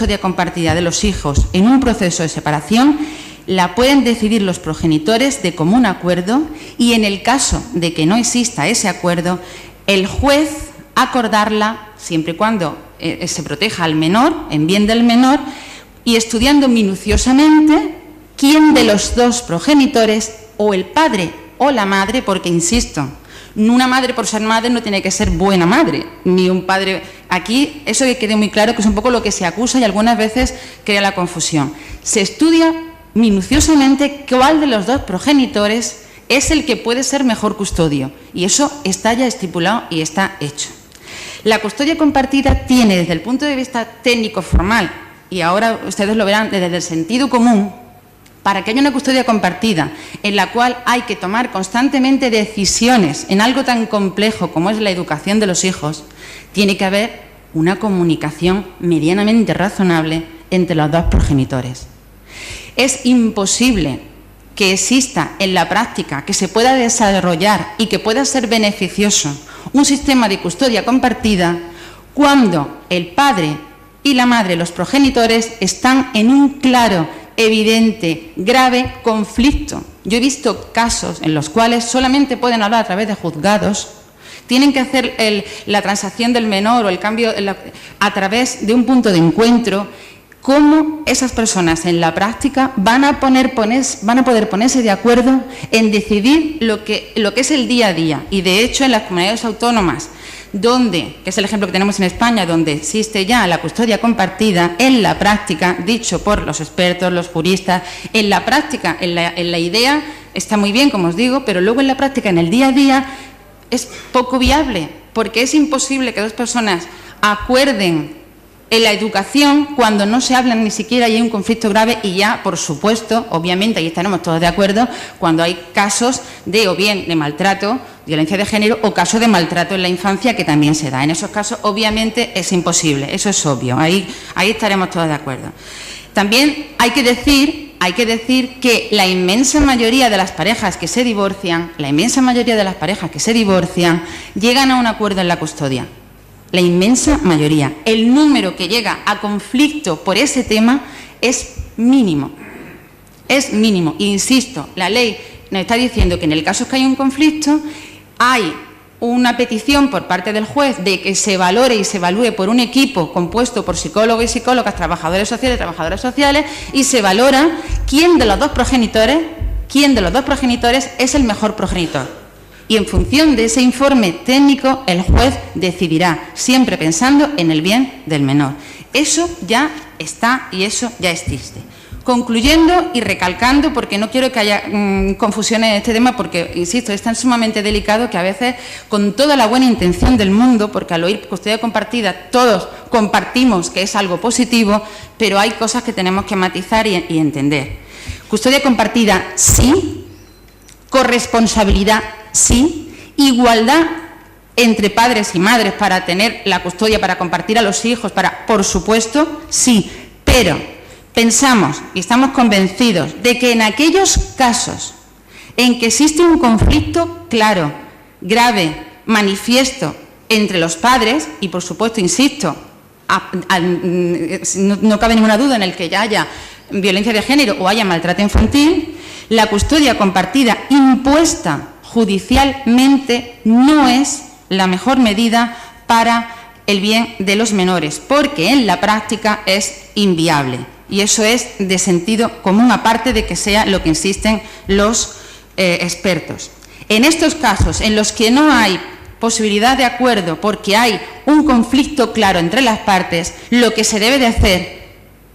custodia compartida de los hijos en un proceso de separación la pueden decidir los progenitores de común acuerdo y, en el caso de que no exista ese acuerdo, el juez acordarla siempre y cuando se proteja al menor, en bien del menor, y estudiando minuciosamente quién de los dos progenitores, o el padre o la madre, porque insisto, una madre por ser madre no tiene que ser buena madre, ni un padre. Aquí eso que quede muy claro, que es un poco lo que se acusa y algunas veces crea la confusión. Se estudia minuciosamente cuál de los dos progenitores es el que puede ser mejor custodio, y eso está ya estipulado y está hecho. La custodia compartida tiene, desde el punto de vista técnico formal, y ahora ustedes lo verán desde el sentido común, para que haya una custodia compartida en la cual hay que tomar constantemente decisiones en algo tan complejo como es la educación de los hijos, tiene que haber una comunicación medianamente razonable entre los dos progenitores. Es imposible que exista en la práctica, que se pueda desarrollar y que pueda ser beneficioso un sistema de custodia compartida cuando el padre y la madre, los progenitores, están en un claro, evidente, grave conflicto. Yo he visto casos en los cuales solamente pueden hablar a través de juzgados, tienen que hacer la transacción del menor o el cambio a través de un punto de encuentro. ¿Cómo esas personas en la práctica van a poder ponerse de acuerdo en decidir lo que es el día a día? Y de hecho en las comunidades autónomas, que es el ejemplo que tenemos en España, donde existe ya la custodia compartida, en la práctica, dicho por los expertos, los juristas, en la práctica, en la idea está muy bien, como os digo, pero luego en la práctica, en el día a día, es poco viable, porque es imposible que dos personas acuerden en la educación cuando no se hablan ni siquiera y hay un conflicto grave, y ya, por supuesto, obviamente, ahí estaremos todos de acuerdo, cuando hay casos o bien de maltrato, violencia de género, o casos de maltrato en la infancia, que también se da. En esos casos, obviamente, es imposible, eso es obvio, ahí estaremos todos de acuerdo. También hay que decir que la inmensa mayoría de las parejas que se divorcian, llegan a un acuerdo en la custodia. La inmensa mayoría. El número que llega a conflicto por ese tema es mínimo. Es mínimo. Insisto, la ley nos está diciendo que en el caso que hay un conflicto, hay una petición por parte del juez de que se valore y se evalúe por un equipo compuesto por psicólogos y psicólogas, trabajadoras sociales, y se valora quién de los dos progenitores es el mejor progenitor. Y en función de ese informe técnico, el juez decidirá, siempre pensando en el bien del menor. Eso ya está y eso ya existe. Concluyendo y recalcando, porque no quiero que haya confusiones en este tema, porque, insisto, es tan sumamente delicado que a veces, con toda la buena intención del mundo, porque al oír custodia compartida todos compartimos que es algo positivo, pero hay cosas que tenemos que matizar y entender. Custodia compartida, sí. Corresponsabilidad, sí. Igualdad entre padres y madres para tener la custodia, para compartir a los hijos, por supuesto, sí. Pero pensamos y estamos convencidos de que en aquellos casos en que existe un conflicto claro, grave, manifiesto entre los padres, y por supuesto, insisto, no cabe ninguna duda en el que ya haya violencia de género o haya maltrato infantil, la custodia compartida impuesta judicialmente no es la mejor medida para el bien de los menores, porque en la práctica es inviable. Y eso es de sentido común, aparte de que sea lo que insisten los expertos. En estos casos en los que no hay posibilidad de acuerdo porque hay un conflicto claro entre las partes, lo que se debe de hacer,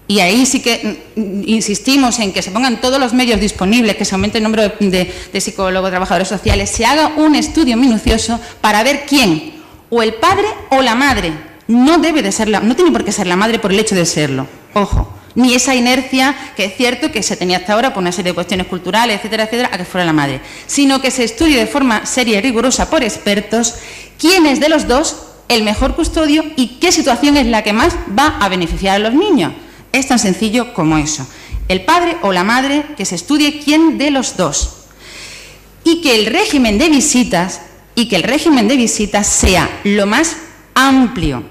y ahí sí que insistimos en que se pongan todos los medios disponibles, que se aumente el número de psicólogos, trabajadores sociales, se haga un estudio minucioso para ver quién, o el padre o la madre, no debe de ser no tiene por qué ser la madre por el hecho de serlo, ojo, ni esa inercia que es cierto que se tenía hasta ahora por una serie de cuestiones culturales, etcétera, etcétera, a que fuera la madre, sino que se estudie de forma seria y rigurosa por expertos quién es de los dos el mejor custodio y qué situación es la que más va a beneficiar a los niños. Es tan sencillo como eso. El padre o la madre, que se estudie quién de los dos. Y que el régimen de visitas sea lo más amplio,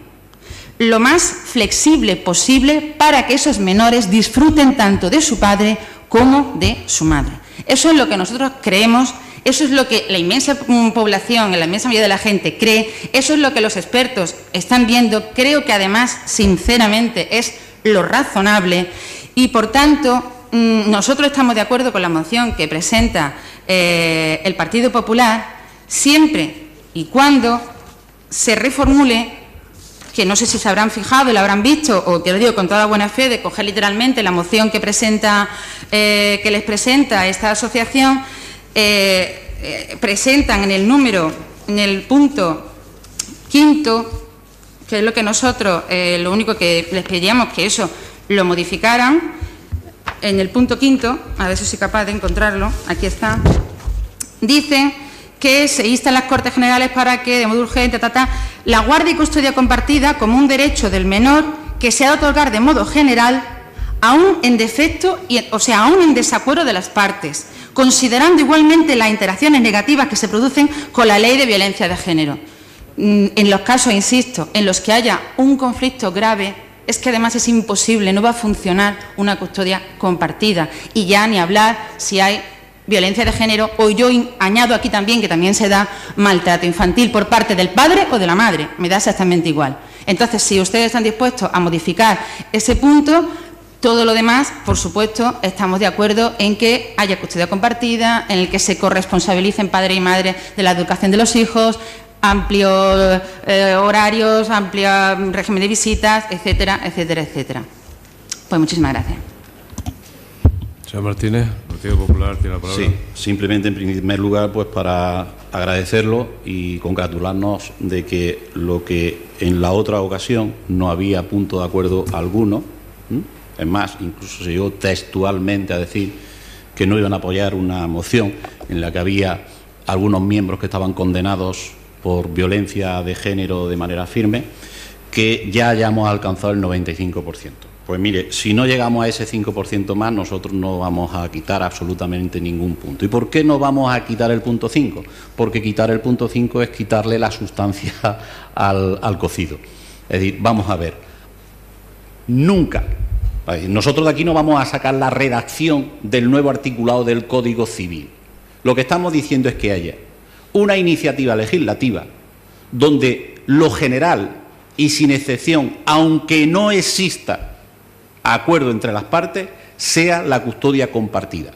lo más flexible posible para que esos menores disfruten tanto de su padre como de su madre. Eso es lo que nosotros creemos, eso es lo que la inmensa población, la inmensa mayoría de la gente cree, eso es lo que los expertos están viendo. Creo que además, sinceramente, es lo razonable y, por tanto, nosotros estamos de acuerdo con la moción que presenta el Partido Popular siempre y cuando se reformule, que no sé si se habrán fijado y lo habrán visto, o que lo digo con toda buena fe, de coger literalmente la moción que presenta, que les presenta esta asociación. Presentan en el punto 5, que es lo que nosotros, lo único que les pedíamos que eso lo modificaran. En el punto 5, a ver si soy capaz de encontrarlo, aquí está, dice que se insta a las Cortes Generales para que, de modo urgente, la guardia y custodia compartida como un derecho del menor que se ha de otorgar de modo general, aún en defecto, aún en desacuerdo de las partes, considerando igualmente las interacciones negativas que se producen con la Ley de Violencia de Género. En los casos, insisto, en los que haya un conflicto grave, es que además es imposible, no va a funcionar una custodia compartida. Y ya ni hablar si hay violencia de género, o yo añado aquí también que también se da maltrato infantil por parte del padre o de la madre, me da exactamente igual. Entonces, si ustedes están dispuestos a modificar ese punto, todo lo demás, por supuesto, estamos de acuerdo en que haya custodia compartida, en el que se corresponsabilicen padre y madre de la educación de los hijos, amplios horarios, amplio régimen de visitas, etcétera, etcétera, etcétera. Pues muchísimas gracias. Señor Martínez, Partido Popular, tiene la palabra. Sí, simplemente en primer lugar, pues para agradecerlo y congratularnos de que lo que en la otra ocasión no había punto de acuerdo alguno, es más, incluso se llegó textualmente a decir que no iban a apoyar una moción en la que había algunos miembros que estaban condenados por violencia de género de manera firme, que ya hayamos alcanzado el 95%. Pues mire, si no llegamos a ese 5% más, nosotros no vamos a quitar absolutamente ningún punto. ¿Y por qué no vamos a quitar el punto 5? Porque quitar el punto 5 es quitarle la sustancia al cocido. Es decir, vamos a ver, nunca, nosotros de aquí no vamos a sacar la redacción del nuevo articulado del Código Civil. Lo que estamos diciendo es que haya una iniciativa legislativa donde lo general y sin excepción, aunque no exista acuerdo entre las partes, sea la custodia compartida.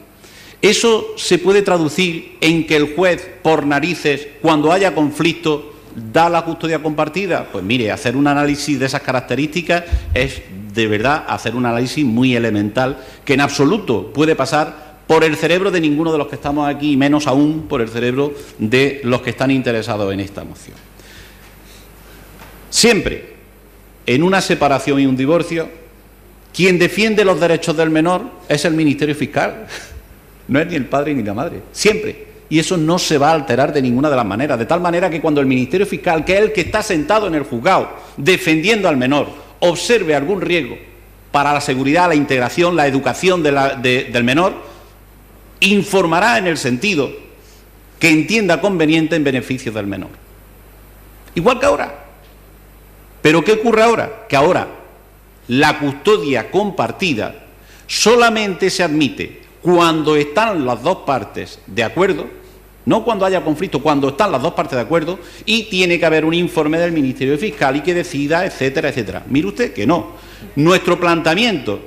Eso se puede traducir en que el juez, por narices, cuando haya conflicto, da la custodia compartida. Pues mire, hacer un análisis de esas características es de verdad hacer un análisis muy elemental que en absoluto puede pasar por el cerebro de ninguno de los que estamos aquí, y menos aún por el cerebro de los que están interesados en esta moción. Siempre, en una separación y un divorcio, quien defiende los derechos del menor es el Ministerio Fiscal, no es ni el padre ni la madre, siempre. Y eso no se va a alterar de ninguna de las maneras, de tal manera que cuando el Ministerio Fiscal, que es el que está sentado en el juzgado defendiendo al menor, observe algún riesgo para la seguridad, la integración, la educación del menor, informará en el sentido que entienda conveniente en beneficio del menor. Igual que ahora. ¿Pero qué ocurre ahora? Que ahora la custodia compartida solamente se admite cuando están las dos partes de acuerdo, no cuando haya conflicto, cuando están las dos partes de acuerdo, y tiene que haber un informe del Ministerio Fiscal y que decida, etcétera, etcétera. Mire usted que no. Nuestro planteamiento,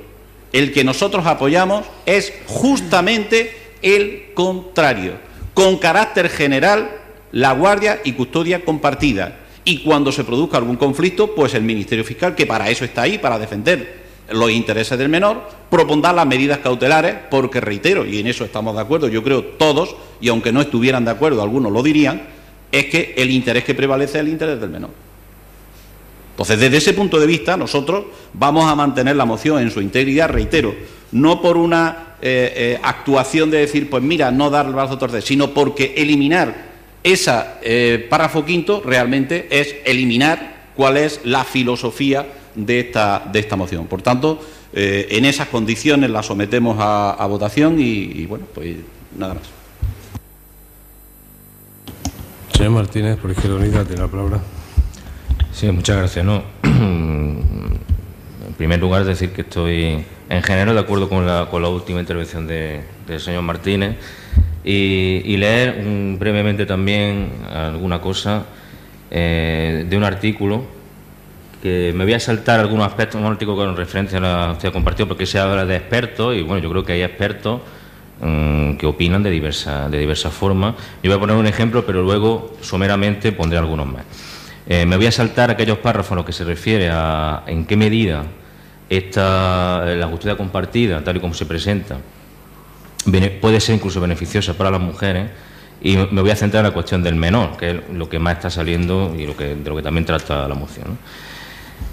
el que nosotros apoyamos, es justamente el contrario. Con carácter general, la guardia y custodia compartida. Y cuando se produzca algún conflicto, pues el Ministerio Fiscal, que para eso está ahí, para defender los intereses del menor, propondrá las medidas cautelares, porque reitero, y en eso estamos de acuerdo, yo creo todos, y aunque no estuvieran de acuerdo, algunos lo dirían, es que el interés que prevalece es el interés del menor. Entonces, desde ese punto de vista, nosotros vamos a mantener la moción en su integridad, reitero, no por una actuación de decir, pues mira, no dar el brazo a torcer, sino porque eliminar ese párrafo quinto realmente es eliminar cuál es la filosofía de esta moción. Por tanto, en esas condiciones la sometemos a votación y bueno, pues nada más. Señor Martínez, por Izquierda Unida, tiene la palabra. Sí, muchas gracias. No. En primer lugar, decir que estoy en general de acuerdo con la última intervención del señor Martínez y leer brevemente también alguna cosa de un artículo que me voy a saltar algunos aspectos, un artículo con referencia a la justicia compartida, porque se habla de expertos y bueno, yo creo que hay expertos que opinan de diversas formas. Yo voy a poner un ejemplo, pero luego someramente pondré algunos más. Me voy a saltar aquellos párrafos a los que se refiere a en qué medida la custodia compartida, tal y como se presenta, puede ser incluso beneficiosa para las mujeres, y me voy a centrar en la cuestión del menor, que es lo que más está saliendo y de lo que también trata la moción, ¿no?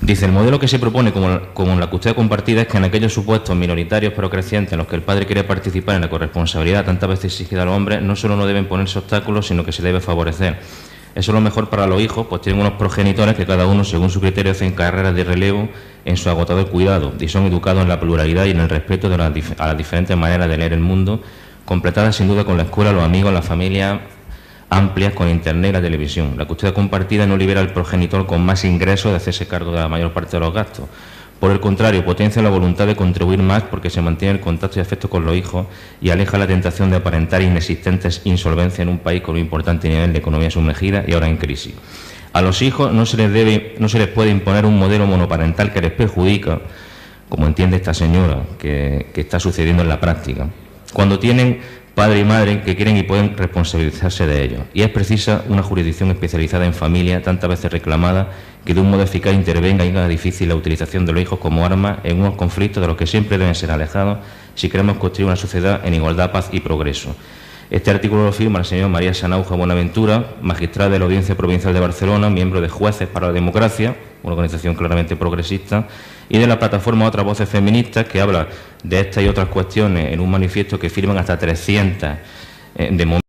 Dice, el modelo que se propone como la custodia compartida es que en aquellos supuestos minoritarios pero crecientes en los que el padre quiere participar en la corresponsabilidad tantas veces exigida a los hombres, no solo no deben ponerse obstáculos, sino que se debe favorecer. Eso es lo mejor para los hijos, pues tienen unos progenitores que cada uno, según su criterio, hacen carreras de relevo en su agotador cuidado y son educados en la pluralidad y en el respeto a las diferentes maneras de leer el mundo, completadas sin duda con la escuela, los amigos, la familia amplias, con internet y la televisión. La custodia compartida no libera al progenitor con más ingresos de hacerse cargo de la mayor parte de los gastos. Por el contrario, potencia la voluntad de contribuir más porque se mantiene el contacto y afecto con los hijos y aleja la tentación de aparentar inexistentes insolvencias en un país con un importante nivel de economía sumergida y ahora en crisis. A los hijos no se les puede imponer un modelo monoparental que les perjudica, como entiende esta señora, que está sucediendo en la práctica, cuando tienen padre y madre que quieren y pueden responsabilizarse de ellos. Y es precisa una jurisdicción especializada en familia, tantas veces reclamada, que de un modo eficaz intervenga y haga difícil la utilización de los hijos como arma en unos conflictos de los que siempre deben ser alejados si queremos construir una sociedad en igualdad, paz y progreso. Este artículo lo firma la señora María Sanauja Buenaventura, magistrada de la Audiencia Provincial de Barcelona, miembro de Jueces para la Democracia, una organización claramente progresista, y de la plataforma Otras Voces Feministas, que habla de estas y otras cuestiones en un manifiesto que firman hasta 300 de momento.